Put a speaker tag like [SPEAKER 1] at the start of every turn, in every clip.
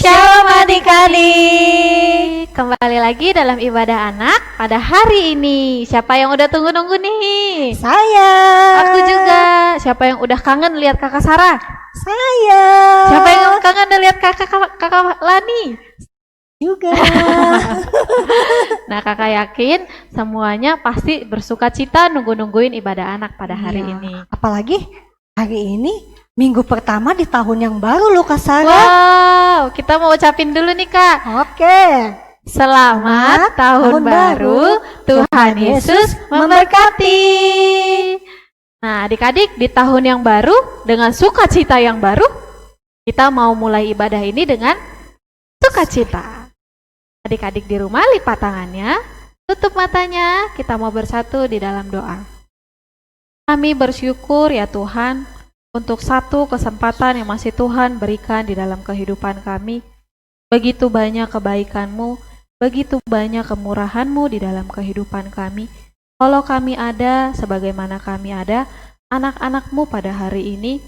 [SPEAKER 1] Shalom adik-adik. Kembali lagi dalam ibadah anak pada hari ini. Siapa yang udah tunggu-nunggu nih?
[SPEAKER 2] Saya.
[SPEAKER 1] Aku juga. Siapa yang udah kangen lihat kakak Sarah?
[SPEAKER 2] Saya.
[SPEAKER 1] Siapa yang kangen lihat kakak Lani?
[SPEAKER 2] Juga.
[SPEAKER 1] Nah, kakak yakin semuanya pasti bersuka cita nungguin ibadah anak pada hari ini.
[SPEAKER 2] Apalagi hari ini minggu pertama di tahun yang baru loh Kak Sarah.
[SPEAKER 1] Wow, kita mau ucapin dulu nih Kak.
[SPEAKER 2] Oke.
[SPEAKER 1] Selamat tahun baru, Tuhan Yesus memberkati. Nah, adik-adik, di tahun yang baru dengan sukacita yang baru, kita mau mulai ibadah ini dengan sukacita. Adik-adik di rumah lipat tangannya, tutup matanya, kita mau bersatu di dalam doa. Kami bersyukur ya Tuhan untuk satu kesempatan yang masih Tuhan berikan di dalam kehidupan kami. Begitu banyak kebaikan-Mu, begitu banyak kemurahan-Mu di dalam kehidupan kami. Kalau kami ada, sebagaimana kami ada, anak-anak-Mu pada hari ini,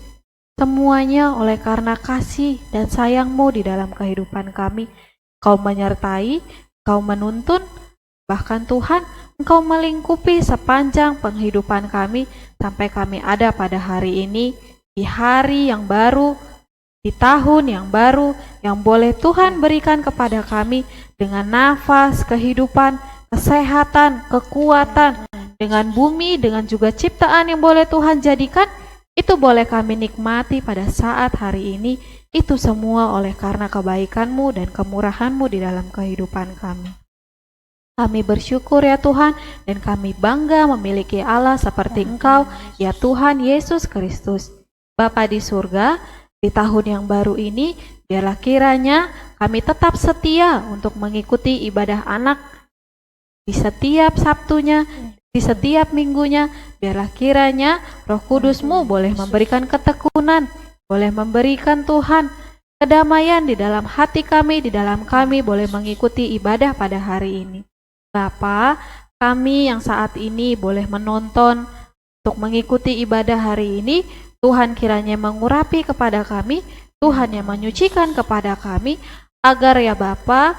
[SPEAKER 1] semuanya oleh karena kasih dan sayang-Mu di dalam kehidupan kami. Kau menyertai, Kau menuntun, bahkan Tuhan, Engkau melingkupi sepanjang penghidupan kami sampai kami ada pada hari ini, di hari yang baru, di tahun yang baru, yang boleh Tuhan berikan kepada kami dengan nafas, kehidupan, kesehatan, kekuatan, dengan bumi, dengan juga ciptaan yang boleh Tuhan jadikan, itu boleh kami nikmati pada saat hari ini. Itu semua oleh karena kebaikan-Mu dan kemurahan-Mu di dalam kehidupan kami. Kami bersyukur ya Tuhan, dan kami bangga memiliki Allah seperti Engkau, ya Tuhan Yesus Kristus. Bapa di surga, di tahun yang baru ini, biarlah kiranya kami tetap setia untuk mengikuti ibadah anak di setiap Sabtunya, di setiap minggunya. Biarlah kiranya Roh Kudus-Mu boleh memberikan ketekunan, boleh memberikan Tuhan kedamaian di dalam hati kami, di dalam kami boleh mengikuti ibadah pada hari ini. Bapa, kami yang saat ini boleh menonton untuk mengikuti ibadah hari ini, Tuhan kiranya mengurapi kepada kami, Tuhan yang menyucikan kepada kami, agar ya Bapa,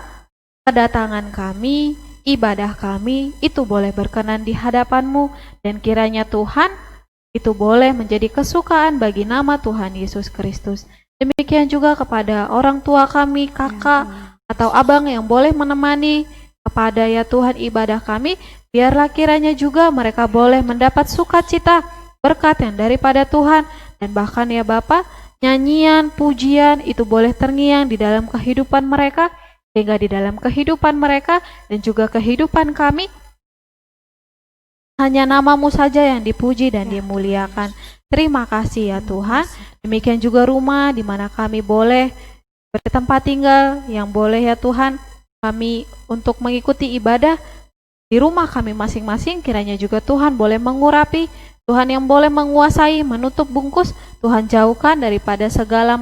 [SPEAKER 1] kedatangan kami, ibadah kami, itu boleh berkenan di hadapan-Mu, dan kiranya Tuhan, itu boleh menjadi kesukaan bagi nama Tuhan Yesus Kristus. Demikian juga kepada orang tua kami, kakak, atau abang yang boleh menemani kepada ya Tuhan ibadah kami, biarlah kiranya juga mereka boleh mendapat sukacita, berkat yang daripada Tuhan, dan bahkan ya Bapa, nyanyian, pujian itu boleh terngiang di dalam kehidupan mereka, sehingga di dalam kehidupan mereka dan juga kehidupan kami, hanya nama-Mu saja yang dipuji dan dimuliakan. Terima kasih ya Tuhan. Demikian juga rumah di mana kami boleh bertempat tinggal, yang boleh ya Tuhan kami untuk mengikuti ibadah di rumah kami masing-masing, kiranya juga Tuhan boleh mengurapi, Tuhan yang boleh menguasai, menutup bungkus, Tuhan jauhkan daripada segala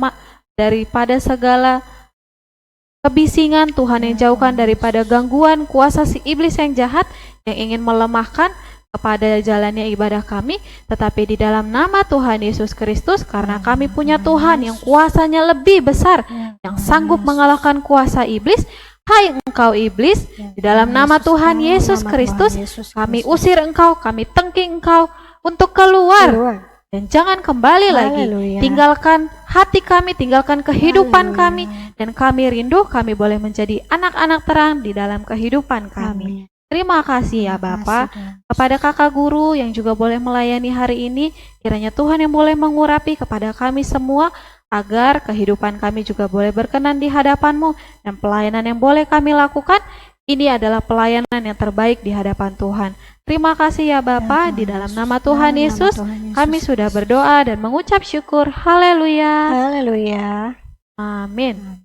[SPEAKER 1] kebisingan, Tuhan yang jauhkan daripada gangguan kuasa si iblis yang jahat yang ingin melemahkan kepada jalannya ibadah kami, tetapi di dalam nama Tuhan Yesus Kristus, karena kami punya Tuhan yang kuasanya lebih besar, yang sanggup mengalahkan kuasa iblis. Hai engkau iblis, di dalam nama Tuhan Yesus Kristus, kami usir engkau, kami tengking engkau untuk keluar. Dan jangan kembali lagi. Tinggalkan hati kami, tinggalkan kehidupan kami, dan kami rindu kami boleh menjadi anak-anak terang di dalam kehidupan kami. Terima kasih ya Bapa. Kepada kakak guru yang juga boleh melayani hari ini, kiranya Tuhan yang boleh mengurapi kepada kami semua, agar kehidupan kami juga boleh berkenan di hadapan-Mu, dan pelayanan yang boleh kami lakukan, ini adalah pelayanan yang terbaik di hadapan Tuhan. Terima kasih ya Bapa, di dalam nama Tuhan Yesus, kami sudah berdoa dan mengucap syukur. Haleluya.
[SPEAKER 2] Haleluya.
[SPEAKER 1] Amin.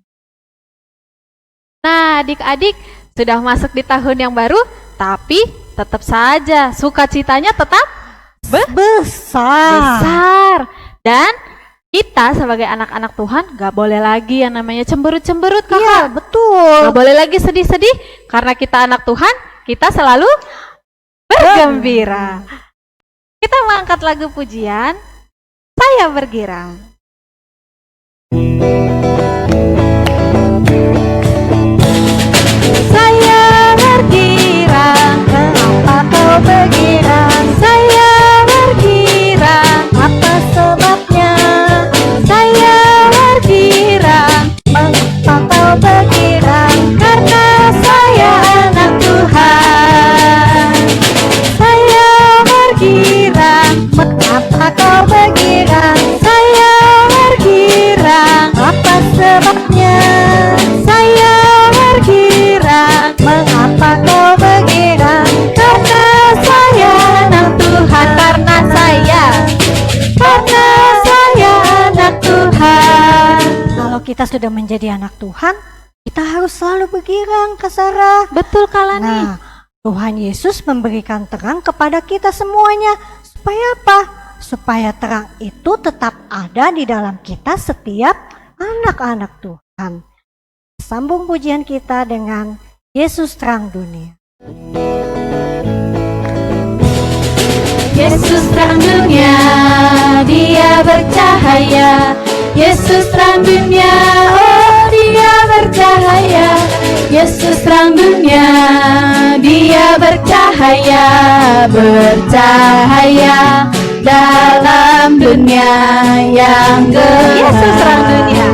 [SPEAKER 1] Nah, adik-adik sudah masuk di tahun yang baru, tapi tetap saja sukacitanya tetap besar. Dan kita sebagai anak-anak Tuhan gak boleh lagi yang namanya cemberut-cemberut, kakak.
[SPEAKER 2] Iya, betul.
[SPEAKER 1] Gak boleh lagi sedih-sedih, karena kita anak Tuhan, kita selalu bergembira. Kita mengangkat lagu pujian, Saya Bergirang.
[SPEAKER 2] bergirang?
[SPEAKER 1] Saya bergirang.
[SPEAKER 2] Apa sebabnya?
[SPEAKER 1] Saya bergirang.
[SPEAKER 2] Mengapa kau bergirang?
[SPEAKER 1] Karena saya anak Tuhan. Saya bergirang.
[SPEAKER 2] Mengapa kau bergirang?
[SPEAKER 1] Saya bergirang.
[SPEAKER 2] Apa sebabnya?
[SPEAKER 1] Saya bergirang.
[SPEAKER 2] Mengapa kau bergirang?
[SPEAKER 1] Karena saya anak Tuhan. Karena saya anak Tuhan.
[SPEAKER 2] Kalau kita sudah menjadi anak Tuhan, kita harus selalu bergirang, Kak Sarah.
[SPEAKER 1] Betul Kalani.
[SPEAKER 2] Nah, Tuhan Yesus memberikan terang kepada kita semuanya. Supaya apa? Supaya terang itu tetap ada di dalam kita setiap anak-anak Tuhan. Sambung pujian kita dengan Yesus terang dunia.
[SPEAKER 1] Yesus terang dunia, Dia bercahaya. Yesus terang dunia, oh Dia bercahaya. Yesus terang dunia, Dia bercahaya, bercahaya dalam dunia yang gelap.
[SPEAKER 2] Yesus terang dunia.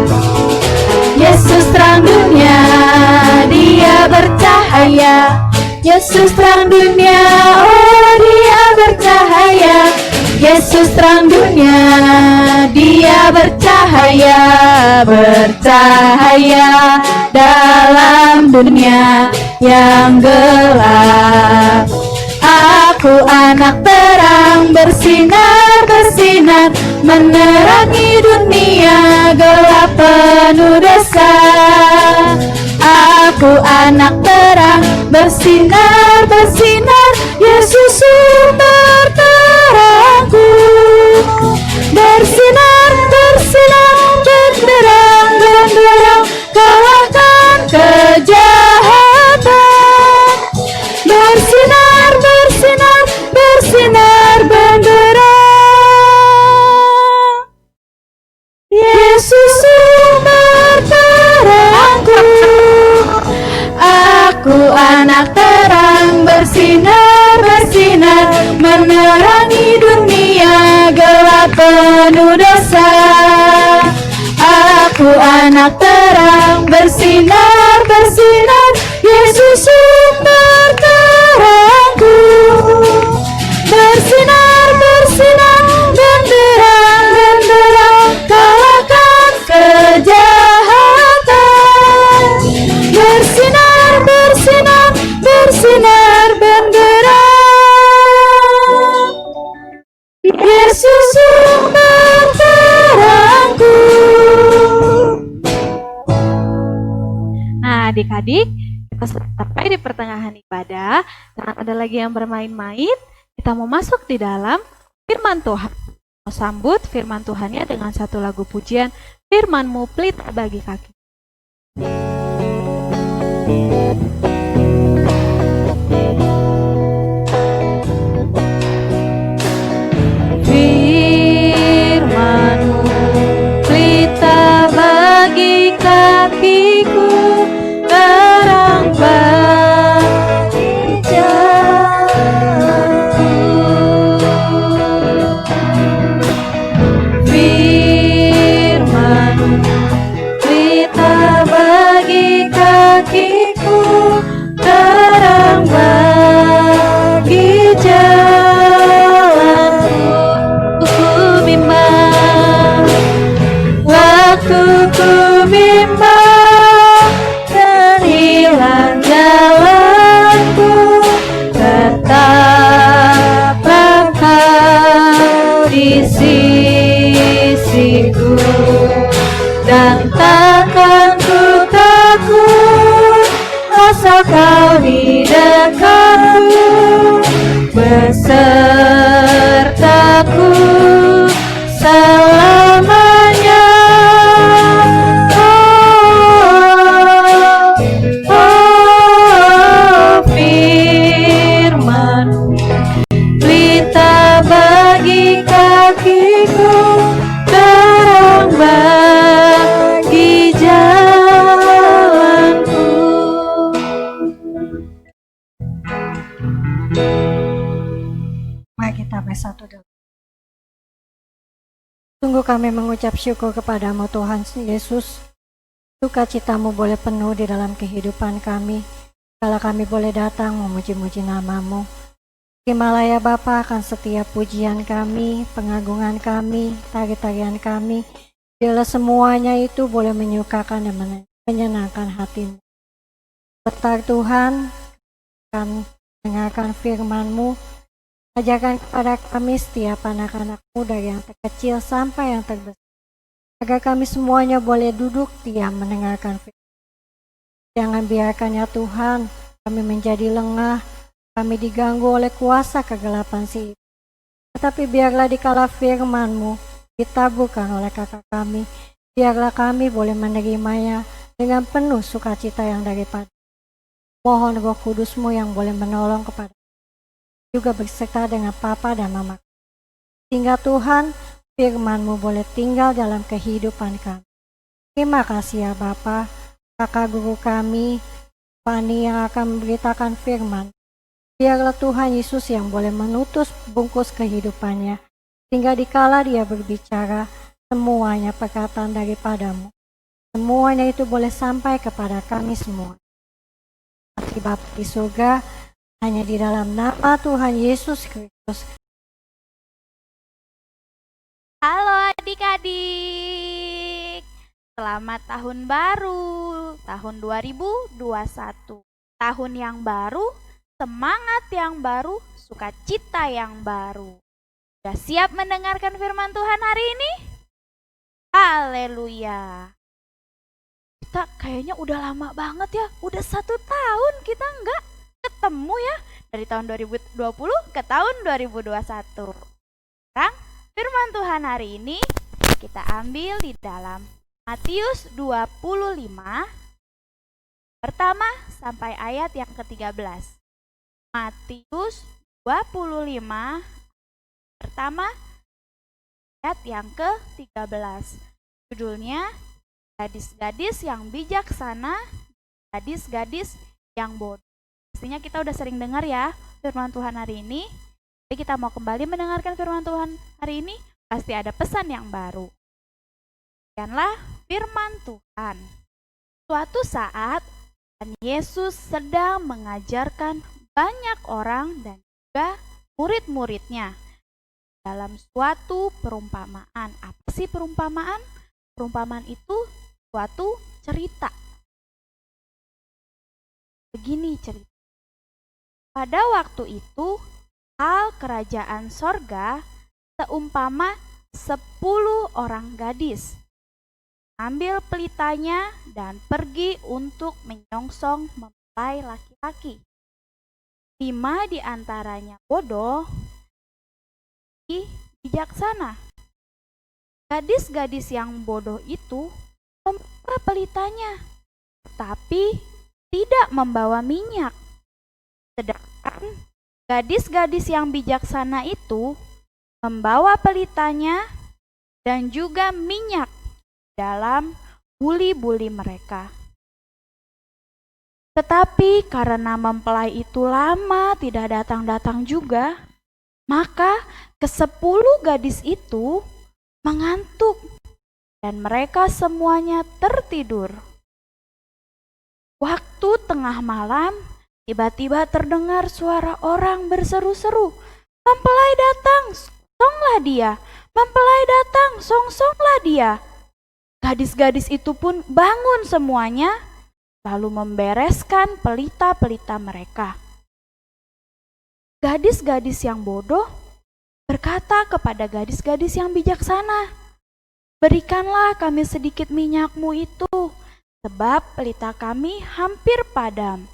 [SPEAKER 1] Yesus terang dunia, Dia bercahaya. Yesus terang dunia, oh Dia bercahaya. Yesus terang dunia, Dia bercahaya, bercahaya dalam dunia yang gelap. Aku anak terang, bersinar, bersinar, menerangi dunia gelap penuh dosa. Aku anak terang, bersinar, bersinar, Yesus sumber terangku. Bersinar, bersinar, benderang, benderang, kalahkan kejahatan. Bersinar, bersinar, bersinar, benderang, Yesus sumber terangku. Aku anak terang, bersinar, bersinar, menerangi dunia gelap penuh dosa. Aku anak terang, bersinar, bersinar, Yesus sumber terangku. Bersinar, bersinar, benderang, benderang, kalahkan kejahatan. Bersinar, bersinar, bersinar, benderang, Yesus sumber terangku. Nah, adik-adik, kita sudah sampai di pertengahan ibadah. Jangan ada lagi yang bermain-main. Kita mau masuk di dalam firman Tuhan. Mau sambut firman Tuhannya dengan satu lagu pujian, Firman-Mu pelita bagi kaki. Firman-Mu pelita bagi kakiku, terang bagi jalanku. Firman-Mu pelita bagi kakiku, terang bagi jalanku. Ku bimbang, waktu ku bimbang, dan hilang jalanku, tetaplah Kau di sisiku, dan takkan ku takut, asal Kau di dekatku, besertaku selamanya. Firman-Mu pelita bagi kakiku, terang bagi jalanku.
[SPEAKER 2] Sungguh kami mengucap syukur kepadamu Tuhan Yesus. Sukacitamu boleh penuh di dalam kehidupan kami. Kalau kami boleh datang memuji-muji namamu. Terimalah ya Bapa akan setiap pujian kami, pengagungan kami, tari-tarian kami. Biarlah semuanya itu boleh menyukakan dan menyenangkan hatimu. Bentar Tuhan, akan mendengarkan firman-Mu. Ajarkan kepada kami setiap anak-anak-Mu dari yang terkecil sampai yang terbesar. Agar kami semuanya boleh duduk diam mendengarkan firman. Jangan biarkan ya Tuhan, kami menjadi lengah, kami diganggu oleh kuasa kegelapan si iblis. Tetapi biarlah dikala firman-Mu ditaburkan oleh kakak kami, biarlah kami boleh menerimanya dengan penuh sukacita yang daripada. Mohon Roh Kudus-Mu yang boleh menolong kepada juga berserta dengan Papa dan Mama. Sehingga Tuhan, firman-Mu boleh tinggal dalam kehidupan kami. Terima kasih ya Bapa, kakak guru kami, Fani yang akan memberitakan firman. Biarlah Tuhan Yesus yang boleh menutus bungkus kehidupannya. Sehingga dikala dia berbicara, semuanya perkataan daripada-Mu. Semuanya itu boleh sampai kepada kami semua. Terima kasih Bapa di surga, hanya di dalam nama Tuhan Yesus Kristus.
[SPEAKER 3] Halo adik-adik, selamat tahun baru, tahun 2021. Tahun yang baru, semangat yang baru, sukacita yang baru. Sudah siap mendengarkan firman Tuhan hari ini? Haleluya. Kita kayaknya udah lama banget ya, udah 1 tahun kita nggak ketemu ya, dari tahun 2020 ke tahun 2021. Sekarang firman Tuhan hari ini kita ambil di dalam Matius 25 pertama sampai ayat yang ke-13. Matius 25 pertama ayat yang ke-13. Judulnya Gadis-gadis yang bijaksana, gadis-gadis yang bodoh. Pastinya kita udah sering dengar ya firman Tuhan hari ini. Jadi kita mau kembali mendengarkan firman Tuhan hari ini, pasti ada pesan yang baru. Demikianlah firman Tuhan. Suatu saat Yesus sedang mengajarkan banyak orang dan juga murid-muridnya dalam suatu perumpamaan. Apa sih perumpamaan? Perumpamaan itu suatu cerita. Begini cerita. Pada waktu itu, hal kerajaan sorga seumpama 10 orang gadis. Ambil pelitanya dan pergi untuk menyongsong mempelai laki-laki. 5 di antaranya bodoh, bijaksana. Gadis-gadis yang bodoh itu membawa pelitanya, tapi tidak membawa minyak. Sedangkan gadis-gadis yang bijaksana itu membawa pelitanya dan juga minyak dalam buli-buli mereka. Tetapi karena mempelai itu lama tidak datang-datang juga, maka ke-10 gadis itu mengantuk dan mereka semuanya tertidur. Waktu tengah malam, tiba-tiba terdengar suara orang berseru-seru, "Mempelai datang, songsonglah dia! Mempelai datang, songsonglah dia!" Gadis-gadis itu pun bangun semuanya, lalu membereskan pelita-pelita mereka. Gadis-gadis yang bodoh berkata kepada gadis-gadis yang bijaksana, "Berikanlah kami sedikit minyakmu itu, sebab pelita kami hampir padam."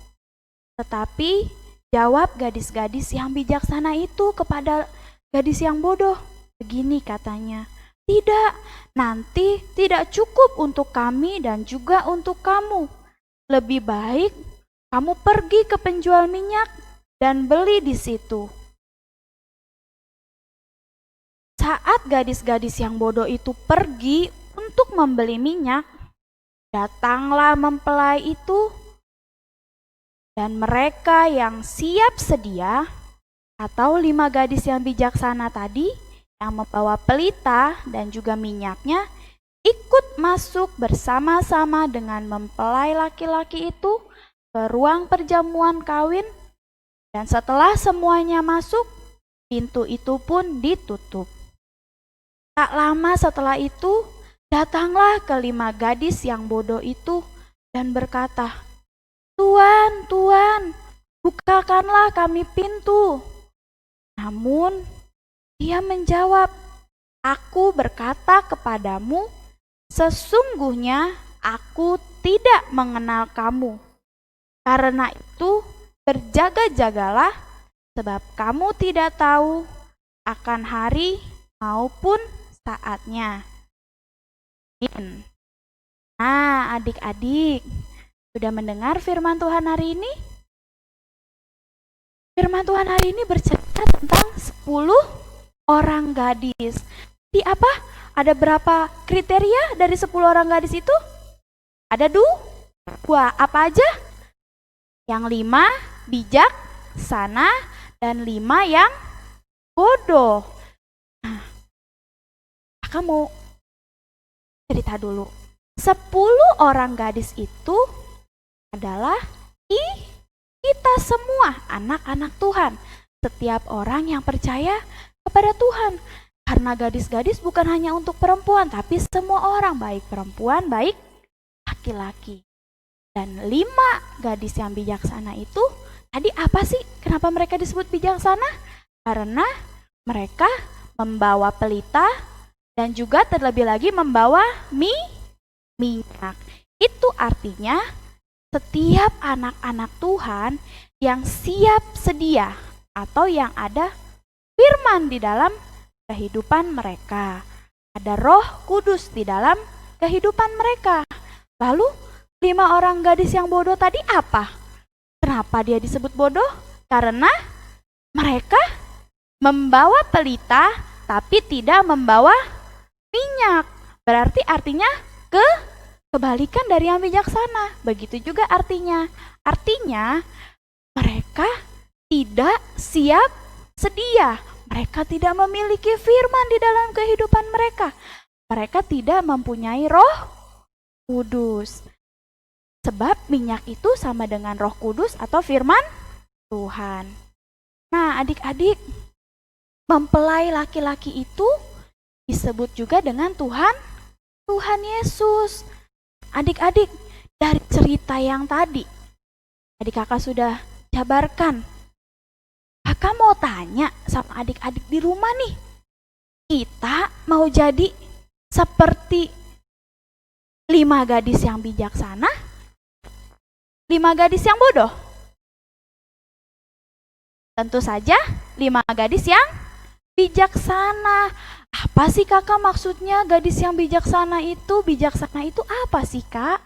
[SPEAKER 3] Tetapi jawab gadis-gadis yang bijaksana itu kepada gadis yang bodoh, begini katanya, "Tidak, nanti tidak cukup untuk kami dan juga untuk kamu. Lebih baik kamu pergi ke penjual minyak dan beli di situ." Saat gadis-gadis yang bodoh itu pergi untuk membeli minyak, datanglah mempelai itu, dan mereka yang siap sedia, atau 5 gadis yang bijaksana tadi, yang membawa pelita dan juga minyaknya ikut masuk bersama-sama dengan mempelai laki-laki itu ke ruang perjamuan kawin, dan setelah semuanya masuk, pintu itu pun ditutup. Tak lama setelah itu, datanglah kelima gadis yang bodoh itu dan berkata, "Tuan, Tuan, bukakanlah kami pintu." Namun dia menjawab, "Aku berkata kepadamu, sesungguhnya aku tidak mengenal kamu. Karena itu berjaga-jagalah, sebab kamu tidak tahu akan hari maupun saatnya." Nah, adik-adik, sudah mendengar firman Tuhan hari ini? Firman Tuhan hari ini bercerita tentang 10 orang gadis. Di apa? Ada berapa kriteria dari 10 orang gadis itu? Ada 2. Apa aja? Yang 5 bijak, sana, dan 5 yang bodoh. Nah, Kakak mau cerita dulu. 10 orang gadis itu adalah kita semua anak-anak Tuhan. Setiap orang yang percaya kepada Tuhan. Karena gadis-gadis bukan hanya untuk perempuan, tapi semua orang, baik perempuan, baik laki-laki. Dan 5 gadis yang bijaksana itu, tadi apa sih? Kenapa mereka disebut bijaksana? Karena mereka membawa pelita dan juga terlebih lagi membawa minyak. Itu artinya setiap anak-anak Tuhan yang siap sedia atau yang ada firman di dalam kehidupan mereka. Ada Roh Kudus di dalam kehidupan mereka. Lalu 5 orang gadis yang bodoh tadi apa? Kenapa dia disebut bodoh? Karena mereka membawa pelita tapi tidak membawa minyak. Berarti artinya kebalikan dari yang bijaksana. Begitu juga artinya. Artinya mereka tidak siap sedia. Mereka tidak memiliki firman di dalam kehidupan mereka. Mereka tidak mempunyai Roh Kudus. Sebab minyak itu sama dengan Roh Kudus atau firman Tuhan. Nah, adik-adik, mempelai laki-laki itu disebut juga dengan Tuhan Yesus. Adik-adik, dari cerita yang tadi, adik kakak sudah jabarkan. Kakak mau tanya sama adik-adik di rumah nih, kita mau jadi seperti 5 gadis yang bijaksana, 5 gadis yang bodoh? Tentu saja 5 gadis yang bijaksana. Apa sih kakak maksudnya gadis yang bijaksana itu? Bijaksana itu apa sih kak?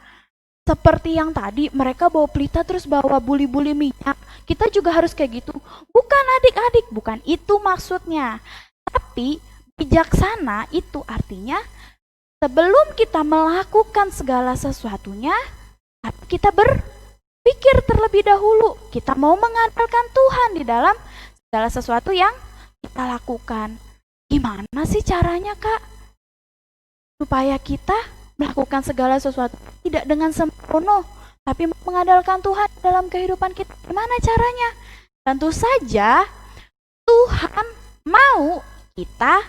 [SPEAKER 3] Seperti yang tadi mereka bawa pelita terus bawa buli-buli minyak. Kita juga harus kayak gitu. Bukan adik-adik, bukan itu maksudnya. Tapi bijaksana itu artinya sebelum kita melakukan segala sesuatunya, kita berpikir terlebih dahulu. Kita mau mengandalkan Tuhan di dalam segala sesuatu yang kita lakukan. Gimana sih caranya kak? Supaya kita melakukan segala sesuatu tidak dengan sembrono, tapi mengandalkan Tuhan dalam kehidupan kita. Gimana caranya? Tentu saja Tuhan mau kita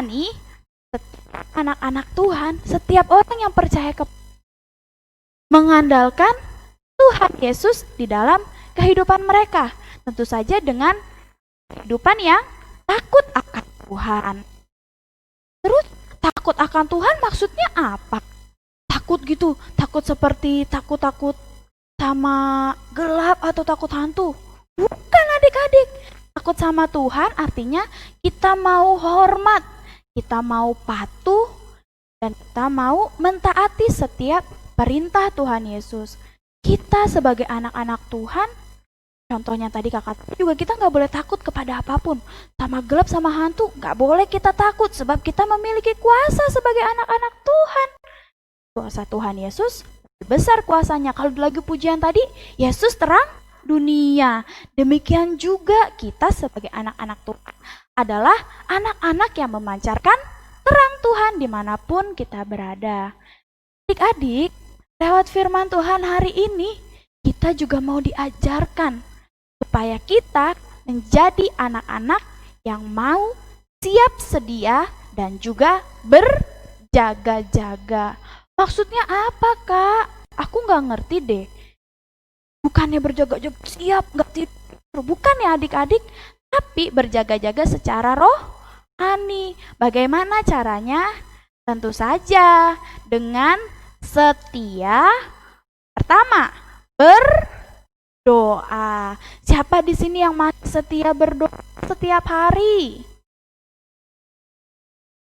[SPEAKER 3] nih, setiap anak-anak Tuhan, setiap orang yang percaya mengandalkan Tuhan Yesus di dalam kehidupan mereka. Tentu saja dengan kehidupan yang takut akan Tuhan. Terus takut akan Tuhan maksudnya apa? Takut gitu, takut seperti takut sama gelap atau takut hantu? Bukan adik-adik. Takut sama Tuhan artinya kita mau hormat, kita mau patuh, dan kita mau mentaati setiap perintah Tuhan Yesus. Kita sebagai anak-anak Tuhan, contohnya tadi kakak juga, kita nggak boleh takut kepada apapun. Sama gelap, sama hantu, nggak boleh kita takut. Sebab kita memiliki kuasa sebagai anak-anak Tuhan. Kuasa Tuhan Yesus lebih besar kuasanya. Kalau di lagu pujian tadi, Yesus dunia. Demikian juga kita sebagai anak-anak Tuhan adalah anak-anak yang memancarkan terang Tuhan dimanapun kita berada. Adik-adik, lewat firman Tuhan hari ini, kita juga mau diajarkan supaya kita menjadi anak-anak yang mau siap sedia dan juga berjaga-jaga. Maksudnya apa, Kak? Aku nggak ngerti deh. Bukannya berjaga-jaga siap, nggak tidur. Bukan ya adik-adik, tapi berjaga-jaga secara rohani. Bagaimana caranya? Tentu saja dengan setia. Pertama, berdoa. Siapa di sini yang masih setia berdoa setiap hari?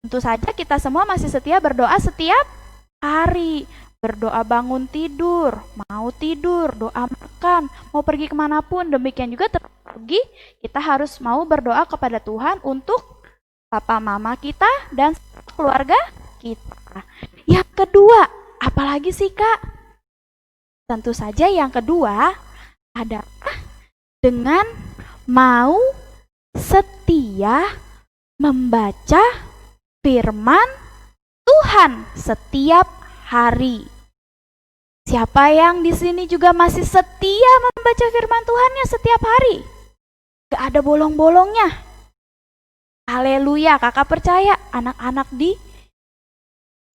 [SPEAKER 3] Tentu saja kita semua masih setia berdoa setiap hari. Berdoa bangun tidur, mau tidur, doa makan, mau pergi kemanapun. Demikian juga terlebih kita harus mau berdoa kepada Tuhan untuk papa mama kita dan keluarga kita. Yang kedua, apalagi sih Kak? Tentu saja yang kedua adalah dengan mau setia membaca firman Tuhan setiap hari. Siapa yang di sini juga masih setia membaca firman Tuhannya setiap hari? Gak ada bolong-bolongnya. Haleluya, kakak percaya anak-anak di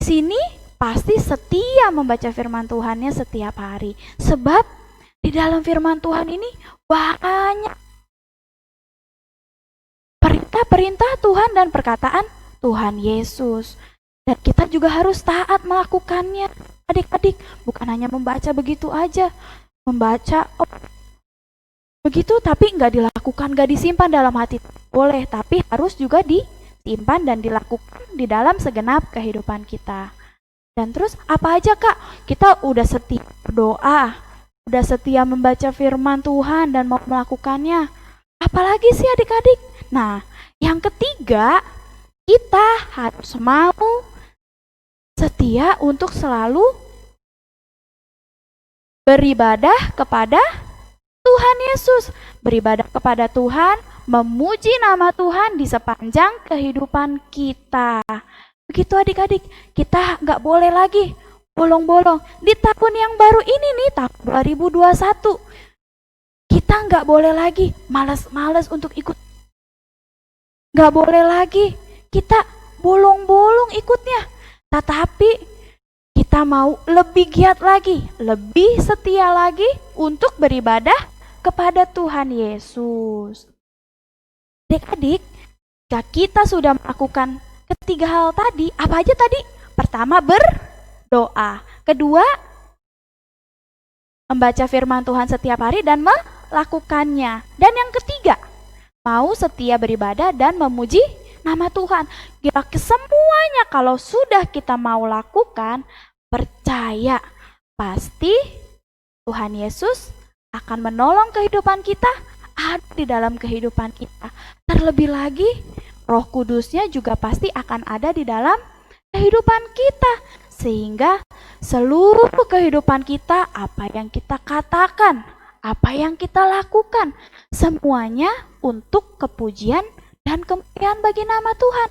[SPEAKER 3] sini pasti setia membaca firman Tuhannya setiap hari. Sebab di dalam firman Tuhan ini banyak perintah-perintah Tuhan dan perkataan Tuhan Yesus. Dan kita juga harus taat melakukannya. Adik-adik, bukan hanya membaca begitu aja. Membaca begitu tapi nggak dilakukan, nggak disimpan dalam hati. Boleh, tapi harus juga disimpan dan dilakukan di dalam segenap kehidupan kita. Dan terus apa aja Kak? Kita udah setia berdoa, udah setia membaca firman Tuhan dan mau melakukannya. Apalagi sih adik-adik? Nah, yang ketiga, kita harus mau setia untuk selalu beribadah kepada Tuhan Yesus. Beribadah kepada Tuhan, memuji nama Tuhan di sepanjang kehidupan kita. Begitu adik-adik, kita nggak boleh lagi bolong-bolong. Di tahun yang baru ini nih, tahun 2021, kita nggak boleh lagi malas-malas untuk ikut. Nggak boleh lagi kita bolong-bolong ikutnya. Tetapi kita mau lebih giat lagi, lebih setia lagi untuk beribadah kepada Tuhan Yesus. Adik-adik, jika kita sudah melakukan ketiga hal tadi, apa aja tadi? Pertama, berdoa. Kedua, membaca firman Tuhan setiap hari dan melakukannya. Dan yang ketiga, mau setia beribadah dan memuji nama Tuhan. Gila, semuanya kalau sudah kita mau lakukan, percaya pasti Tuhan Yesus akan menolong kehidupan kita, ada di dalam kehidupan kita. Terlebih lagi, Roh Kudusnya juga pasti akan ada di dalam kehidupan kita. Sehingga seluruh kehidupan kita, apa yang kita katakan, apa yang kita lakukan, semuanya untuk kepujian dan kemuliaan bagi nama Tuhan.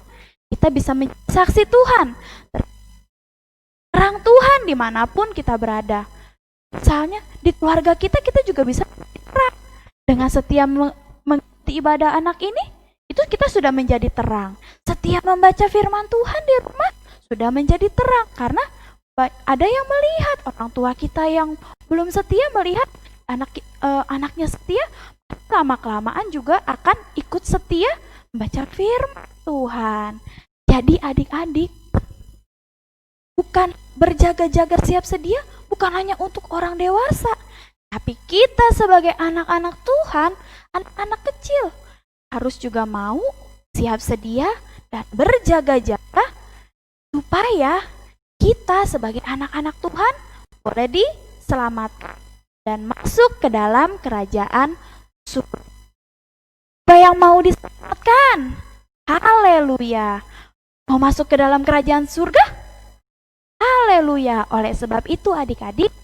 [SPEAKER 3] Kita bisa menjadi saksi Tuhan, terang Tuhan dimanapun kita berada. Misalnya di keluarga kita juga bisa terang. Dengan setia mengikuti ibadah anak ini, itu kita sudah menjadi terang. Setia membaca firman Tuhan di rumah, sudah menjadi terang. Karena ada yang melihat, orang tua kita yang belum setia melihat anaknya setia, lama-kelamaan juga akan ikut setia membaca firman Tuhan. Jadi adik-adik, bukan berjaga-jaga siap sedia, bukan hanya untuk orang dewasa, tapi kita sebagai anak-anak Tuhan, anak-anak kecil, harus juga mau siap sedia dan berjaga-jaga supaya kita sebagai anak-anak Tuhan boleh diselamatkan dan masuk ke dalam kerajaan surga. Siapa yang mau diselamatkan? Haleluya. Mau masuk ke dalam kerajaan surga? Haleluya. Oleh sebab itu adik-adik,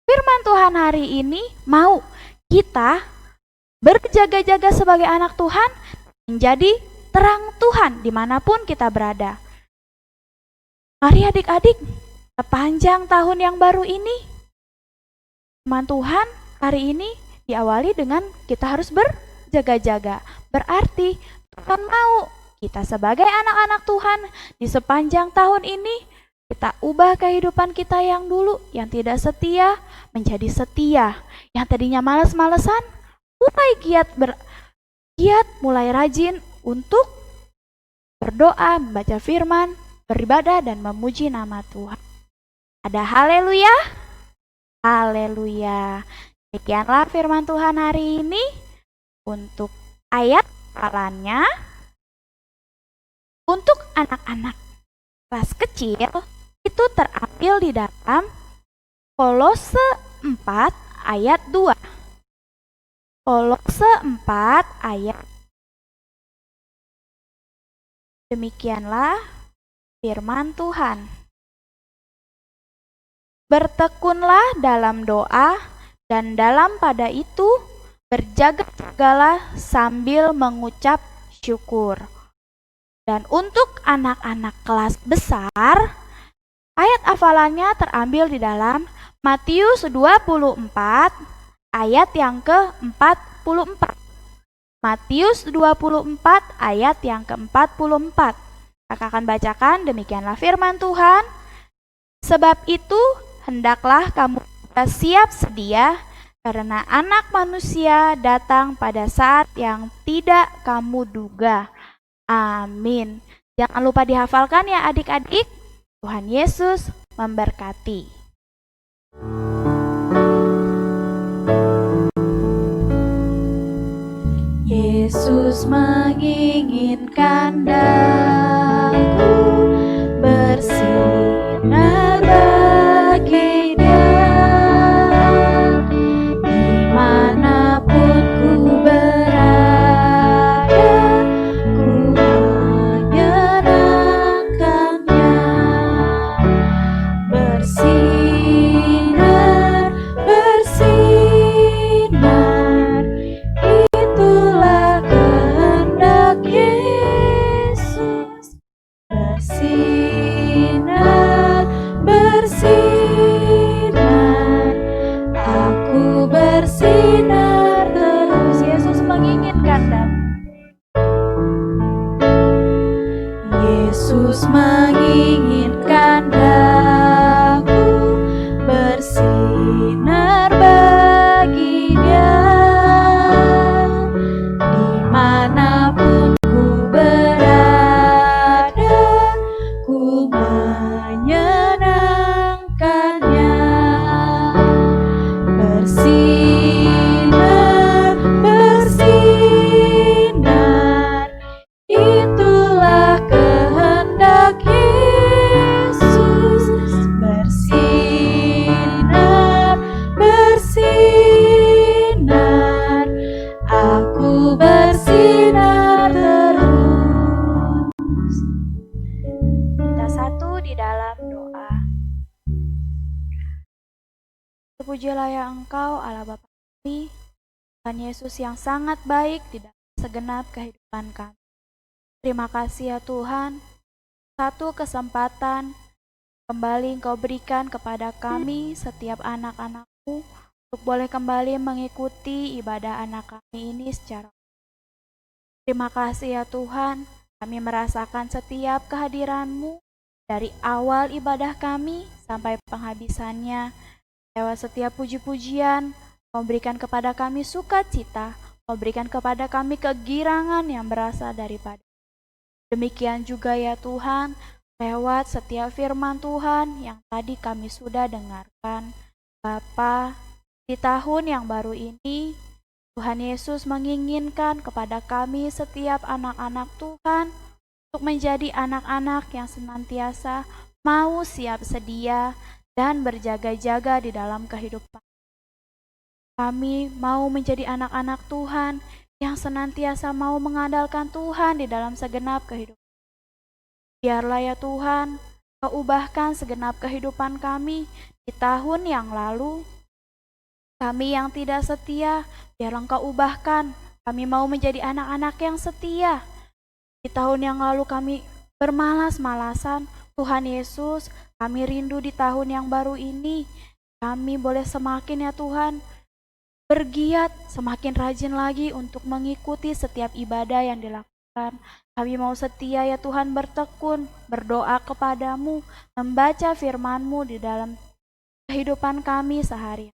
[SPEAKER 3] firman Tuhan hari ini mau kita berjaga-jaga sebagai anak Tuhan menjadi terang Tuhan dimanapun kita berada. Mari adik-adik, sepanjang tahun yang baru ini, firman Tuhan hari ini diawali dengan kita harus berjaga-jaga. Berarti Tuhan mau kita sebagai anak-anak Tuhan di sepanjang tahun ini kita ubah kehidupan kita yang dulu, yang tidak setia, menjadi setia. Yang tadinya malas-malesan, mulai giat, mulai rajin untuk berdoa, membaca firman, beribadah, dan memuji nama Tuhan. Ada haleluya? Haleluya. Demikianlah firman Tuhan hari ini. Untuk ayat hafalannya, untuk anak-anak kelas kecil, itu terambil di dalam Kolose 4 ayat 2. Kolose 4 ayat. Demikianlah firman Tuhan. Bertekunlah dalam doa dan dalam pada itu berjaga-jagalah sambil mengucap syukur. Dan untuk anak-anak kelas besar, ayat hafalannya terambil di dalam Matius 24 ayat yang ke-44. Matius 24 ayat yang ke-44. Kakak akan bacakan, demikianlah firman Tuhan. Sebab itu hendaklah kamu siap sedia, karena anak manusia datang pada saat yang tidak kamu duga. Amin. Jangan lupa dihafalkan ya adik-adik. Tuhan Yesus memberkati.
[SPEAKER 1] Yesus menginginkan daku bersinar bagi Dia, dimanapun ku berada, ku menyenangkannya. Bersinar, bersinar, itulah kehendak Yesus. Bersinar, bersinar, aku bersinar terus. Yesus menginginkan dan Yesus menginginkan daku bersinar bagi Dia, dimanapun ku berada, ku menyenangkannya. Bersinar, bersinar, itulah kehendak Yesus. Bersinar, bersinar, aku bersinar terus.
[SPEAKER 3] Kita satu di dalam doa. Terpujilah ya Engkau, Allah Bapa kami, Tuhan Yesus yang sangat baik di dalam segenap kehidupan kami. Terima kasih ya Tuhan, satu kesempatan kembali Engkau berikan kepada kami setiap anak-anak-Mu untuk boleh kembali mengikuti ibadah anak kami ini secara. Terima kasih ya Tuhan, kami merasakan setiap kehadiran-Mu dari awal ibadah kami sampai penghabisannya. Lewat setiap puji-pujian, Kau berikan kepada kami sukacita, Kau berikan kepada kami kegirangan yang berasal daripada. Demikian juga ya Tuhan, lewat setiap firman Tuhan yang tadi kami sudah dengarkan. Bapa, di tahun yang baru ini, Tuhan Yesus menginginkan kepada kami setiap anak-anak Tuhan untuk menjadi anak-anak yang senantiasa mau siap sedia dan berjaga-jaga di dalam kehidupan. Kami mau menjadi anak-anak Tuhan yang senantiasa mau mengandalkan Tuhan di dalam segenap kehidupan. Biarlah ya Tuhan, Kau ubahkan segenap kehidupan kami di tahun yang lalu, Kami yang tidak setia, biarlah Engkau ubahkan. Kami mau menjadi anak-anak yang setia. Di tahun yang lalu kami bermalas-malasan, Tuhan Yesus, kami rindu di tahun yang baru ini. Kami boleh semakin ya Tuhan, bergiat, semakin rajin lagi untuk mengikuti setiap ibadah yang dilakukan. Kami mau setia ya Tuhan, bertekun, berdoa kepadamu, membaca firman-Mu di dalam kehidupan kami sehari.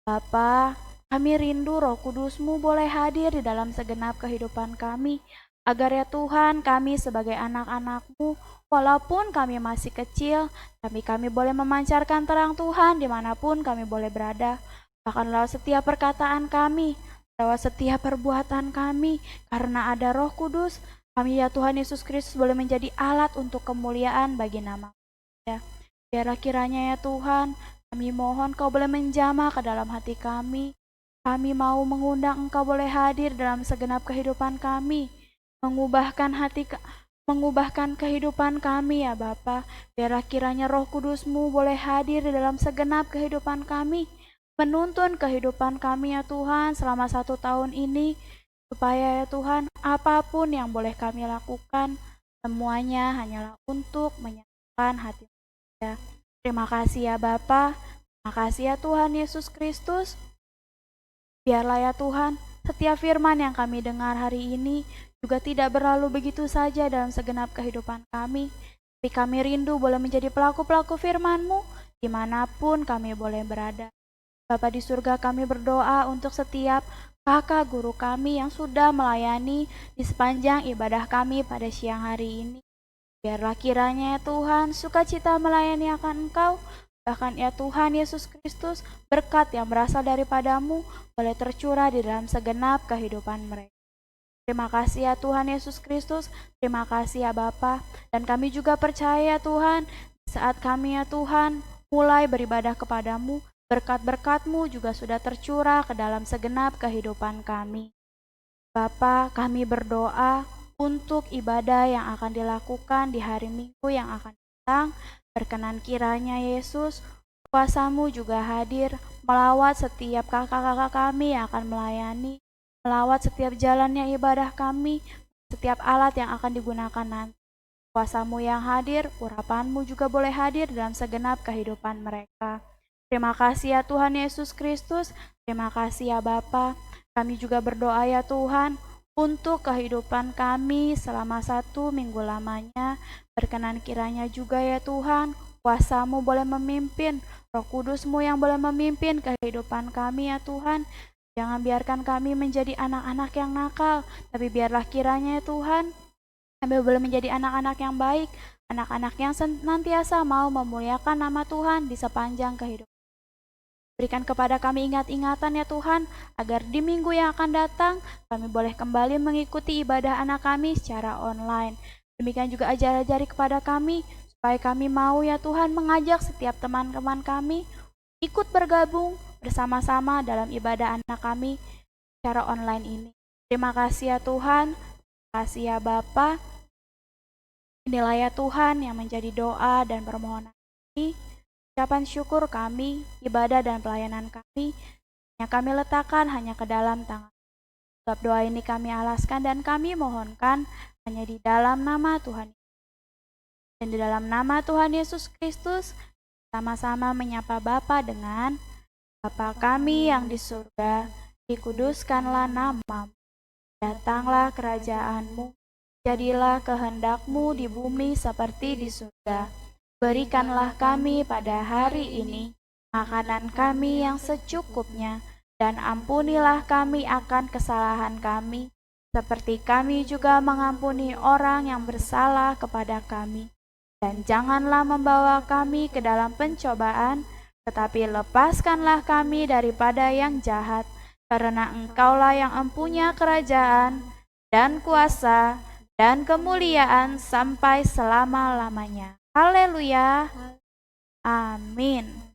[SPEAKER 3] Bapa, kami rindu Roh Kudus-Mu boleh hadir di dalam segenap kehidupan kami, agar ya Tuhan, kami sebagai anak-anak-Mu, walaupun kami masih kecil, tapi kami boleh memancarkan terang Tuhan dimanapun kami boleh berada, bahkan lewat setiap perkataan kami, lewat setiap perbuatan kami, karena ada Roh Kudus, kami ya Tuhan Yesus Kristus boleh menjadi alat untuk kemuliaan bagi nama. Ya, biarlah kiranya ya Tuhan, kami mohon Kau boleh menjamah ke dalam hati kami. Kami mau mengundang Engkau boleh hadir dalam segenap kehidupan kami, mengubahkan kehidupan kami ya Bapa. Biarlah kiranya Roh Kudus-Mu boleh hadir di dalam segenap kehidupan kami, menuntun kehidupan kami ya Tuhan selama 1 tahun ini, supaya ya Tuhan, apapun yang boleh kami lakukan, semuanya hanyalah untuk menyenangkan hati ya. Terima kasih ya Bapa, terima kasih ya Tuhan Yesus Kristus. Biarlah ya Tuhan, setiap firman yang kami dengar hari ini juga tidak berlalu begitu saja dalam segenap kehidupan kami, tapi kami rindu boleh menjadi pelaku-pelaku firman-Mu dimanapun kami boleh berada. Bapa di surga, kami berdoa untuk setiap kakak guru kami yang sudah melayani di sepanjang ibadah kami pada siang hari ini. Biarlah kiranya ya Tuhan, sukacita melayani akan Engkau, bahkan ya Tuhan Yesus Kristus, berkat yang berasal daripada-Mu boleh tercurah di dalam segenap kehidupan mereka. Terima kasih ya Tuhan Yesus Kristus, terima kasih ya Bapa, dan kami juga percaya Tuhan, saat kami ya Tuhan mulai beribadah kepadamu, berkat-berkat-Mu juga sudah tercurah ke dalam segenap kehidupan kami. Bapa, kami berdoa untuk ibadah yang akan dilakukan di hari Minggu yang akan datang. Berkenan kiranya Yesus, kuasa-Mu juga hadir, melawat setiap kakak-kakak kami yang akan melayani, melawat setiap jalannya ibadah kami, setiap alat yang akan digunakan nanti. Kuasa-Mu yang hadir, urapan-Mu juga boleh hadir dalam segenap kehidupan mereka. Terima kasih ya Tuhan Yesus Kristus, terima kasih ya Bapa. Kami juga berdoa ya Tuhan, untuk kehidupan kami selama 1 minggu lamanya. Berkenan kiranya juga ya Tuhan, kuasa-Mu boleh memimpin, Roh Kudus-Mu yang boleh memimpin kehidupan kami ya Tuhan. Jangan biarkan kami menjadi anak-anak yang nakal, tapi biarlah kiranya ya Tuhan, kami boleh menjadi anak-anak yang baik, anak-anak yang senantiasa mau memuliakan nama Tuhan di sepanjang kehidupan. Berikan kepada kami ingat-ingatan ya Tuhan, agar di minggu yang akan datang, kami boleh kembali mengikuti ibadah anak kami secara online. Demikian juga ajar-ajari kepada kami, supaya kami mau ya Tuhan mengajak setiap teman-teman kami, ikut bergabung bersama-sama dalam ibadah anak kami secara online ini. Terima kasih ya Tuhan, terima kasih ya Bapa. Inilah ya Tuhan yang menjadi doa dan permohonan kami. Ucapan syukur kami, ibadah dan pelayanan kami, yang kami letakkan hanya ke dalam tangan. Sebab doa ini kami alaskan dan kami mohonkan hanya di dalam nama Tuhan. Dan di dalam nama Tuhan Yesus Kristus, sama-sama menyapa Bapa dengan, Bapa kami yang di surga, dikuduskanlah nama-Mu, datanglah kerajaan-Mu, jadilah kehendak-Mu di bumi seperti di surga. Berikanlah kami pada hari ini makanan kami yang secukupnya, dan ampunilah kami akan kesalahan kami, seperti kami juga mengampuni orang yang bersalah kepada kami. Dan janganlah membawa kami ke dalam pencobaan, tetapi lepaskanlah kami daripada yang jahat, karena Engkaulah yang empunya kerajaan, dan kuasa, dan kemuliaan sampai selama-lamanya. Haleluya. Amin.